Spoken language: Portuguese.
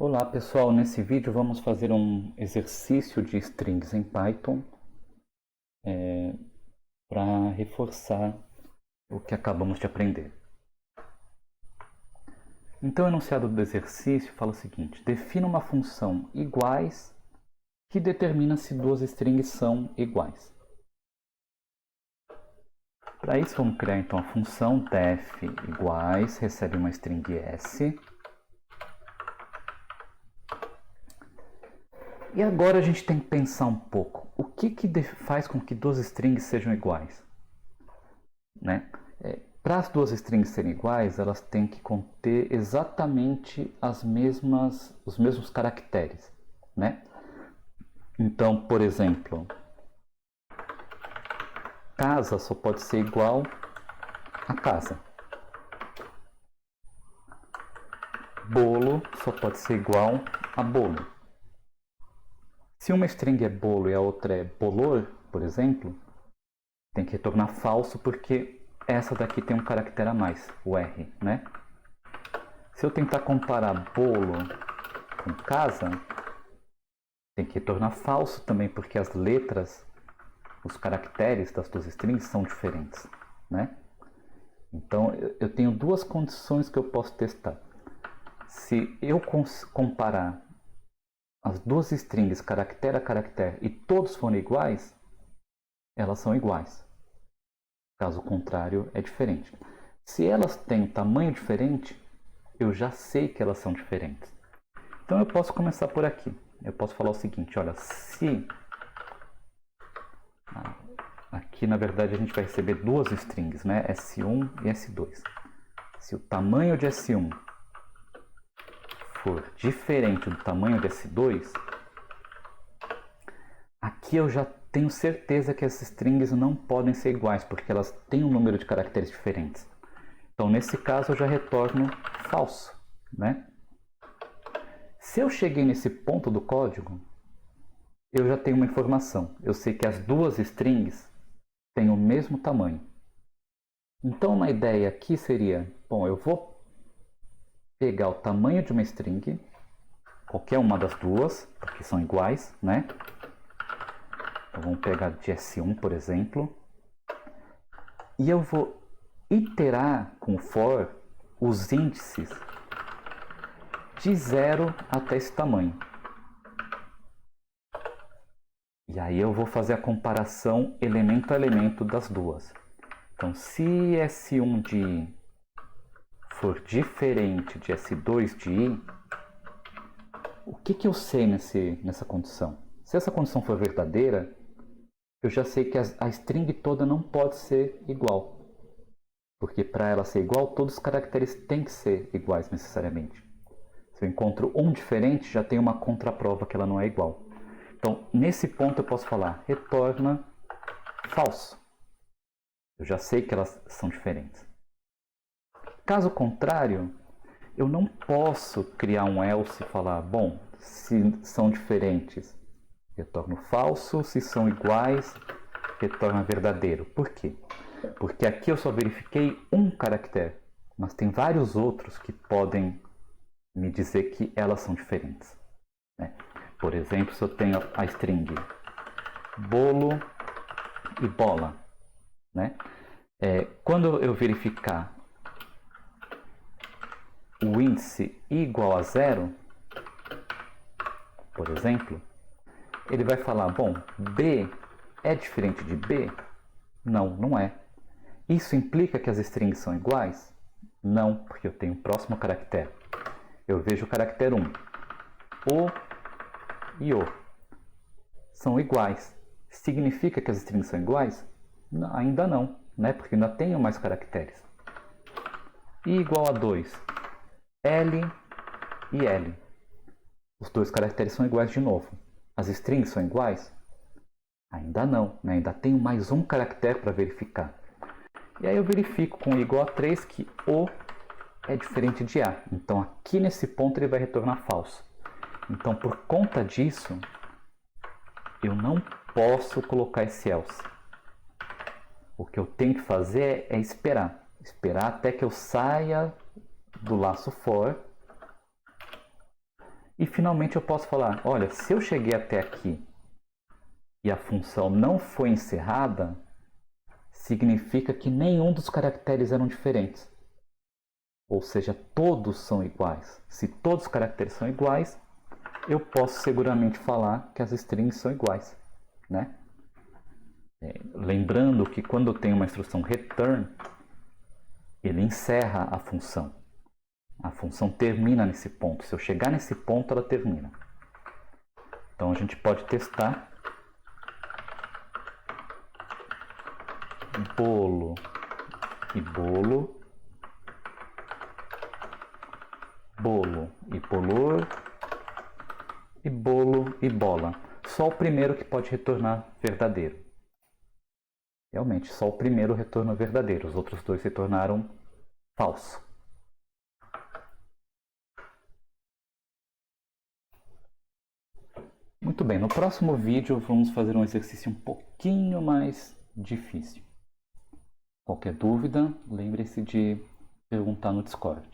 Olá pessoal, nesse vídeo vamos fazer um exercício de strings em Python para reforçar o que acabamos de aprender. Então o enunciado do exercício fala o seguinte: defina uma função iguais que determina se duas strings são iguais. Para isso vamos criar então a função def iguais, recebe uma string s. E agora a gente tem que pensar um pouco, o que faz com que duas strings sejam iguais? Né? Para as duas strings serem iguais, elas têm que conter exatamente os mesmos caracteres. Né? Então, por exemplo, casa só pode ser igual a casa. Bolo só pode ser igual a bolo. Se uma string é bolo e a outra é bolor, por exemplo, tem que retornar falso porque essa daqui tem um caractere a mais, o R, né? Se eu tentar comparar bolo com casa, tem que retornar falso também porque as letras, os caracteres das duas strings são diferentes, né? Então eu tenho duas condições que eu posso testar. Se eu comparar as duas strings caractere a caractere e todos forem iguais, elas são iguais. Caso contrário, é diferente. Se elas têm um tamanho diferente, eu já sei que elas são diferentes. Então eu posso começar por aqui. Eu posso falar o seguinte, olha, se... Aqui na verdade a gente vai receber duas strings, né? S1 e S2. Se o tamanho de S1 for diferente do tamanho de S2, aqui eu já tenho certeza que essas strings não podem ser iguais, porque elas têm um número de caracteres diferentes. Então, nesse caso, eu já retorno falso, né? Se eu cheguei nesse ponto do código, eu já tenho uma informação. Eu sei que as duas strings têm o mesmo tamanho. Então, uma ideia aqui seria, bom, eu vou pegar o tamanho de uma string, qualquer uma das duas, porque são iguais, né? Então, vamos pegar de S1, por exemplo, e eu vou iterar com for os índices de 0 até esse tamanho. E aí eu vou fazer a comparação elemento a elemento das duas. Então, se S1 de I for diferente de S2 de I, o que eu sei nessa condição? Se essa condição for verdadeira, eu já sei que a string toda não pode ser igual. Porque para ela ser igual, todos os caracteres têm que ser iguais necessariamente. Se eu encontro um diferente, já tem uma contraprova que ela não é igual. Então, nesse ponto eu posso falar, retorna falso. Eu já sei que elas são diferentes. Caso contrário, eu não posso criar um else e falar, bom, se são diferentes, retorno falso, se são iguais, retorna verdadeiro. Por quê? Porque aqui eu só verifiquei um caractere, mas tem vários outros que podem me dizer que elas são diferentes. Né? Por exemplo, se eu tenho a string bolo e bola, né? Quando eu verificar o índice igual a 0, por exemplo, ele vai falar, bom, B é diferente de B? Não, não é. Isso implica que as strings são iguais? Não, porque eu tenho o próximo caractere. Eu vejo o caractere 1. O e o são iguais. Significa que as strings são iguais? Não, ainda não, né? Porque ainda tenho mais caracteres. I igual a 2. L e L. Os dois caracteres são iguais de novo. As strings são iguais? Ainda não, né? Ainda tenho mais um caractere para verificar. E aí eu verifico com igual a 3 que O é diferente de A. Então aqui nesse ponto ele vai retornar falso. Então por conta disso, eu não posso colocar esse else. O que eu tenho que fazer é esperar. Esperar até que eu saia do laço for E finalmente eu posso falar, olha, se eu cheguei até aqui e a função não foi encerrada, significa que nenhum dos caracteres eram diferentes. Ou seja, todos são iguais. Se todos os caracteres são iguais, eu posso seguramente falar que as strings são iguais, né? Lembrando que quando eu tenho uma instrução return, ele encerra a função. A função termina nesse ponto. Se eu chegar nesse ponto, ela termina. Então a gente pode testar. Bolo e bolo. Bolo e bolor. E bolo e bola. Só o primeiro que pode retornar verdadeiro. Realmente, só o primeiro retorna verdadeiro. Os outros dois retornaram falso. Muito bem, no próximo vídeo vamos fazer um exercício um pouquinho mais difícil. Qualquer dúvida, lembre-se de perguntar no Discord.